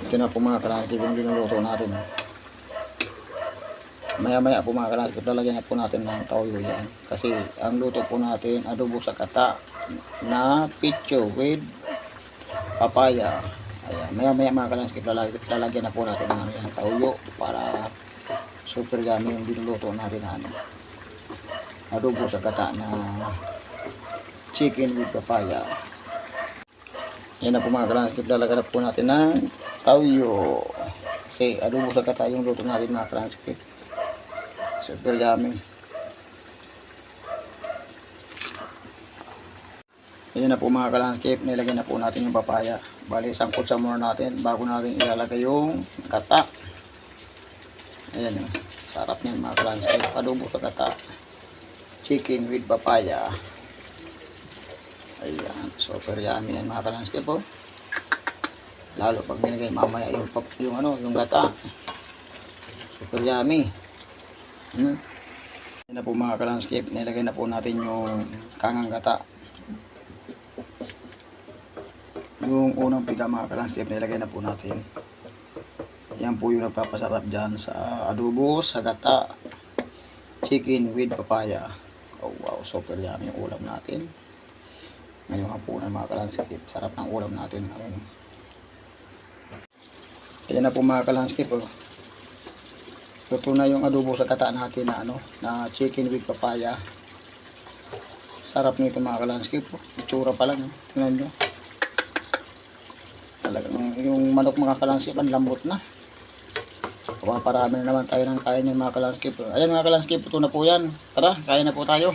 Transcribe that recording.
Ito na po mga kalanskip yung linuluto natin. Maya po mga kalanskip, lalagyan na po natin ng toyo yan. Kasi ang luto po natin, adobo sa kata na picho with papaya. Ayan, maya mga kalanskip, lalagyan na po natin ng toyo para super yummy yung linuluto natin na adobo sa kata na chicken with papaya. Yan na po mga kalanskip, lalagyan na po natin ng toyo. Kasi adobo sa kata yung luto natin mga kalanskip. Super yummy. Yan na po mga kalanskip, nilagyan na po natin yung papaya. Bali, sangkot sa muna natin bago natin ilalagay yung kata. Ayan o, sarap niyan mga kalanskip, adobo sa kata chicken with papaya. Ayan, super yummy yan mga kalanskip po. Lalo pag binigay mamaya yung gata. Super yummy. Yan na po mga kalanskip, nilagay na po natin yung kangang gata. Yung unang piga mga kalanskip, nilagay na po natin. Yan po yung nagpapasarap dyan sa adobo sa gata chicken with papaya. Oh wow, super yummy yung ulam natin ngayong hapunan mga kalanskip. Sarap ng ulam natin ngayon. Ayan na po mga kalanskip, oh. Luto na yung adobo sa kata natin na chicken with papaya. Sarap nito mga kalanskip, oh. Itsura pa lang, oh. Tingnan nyo. Talagang yung manok mga kalanskip, ang lambot na. Parami na naman tayo ng kain yan mga kalanskip. Ayan mga kalanskip, ito na po yan. Tara, kain na po tayo.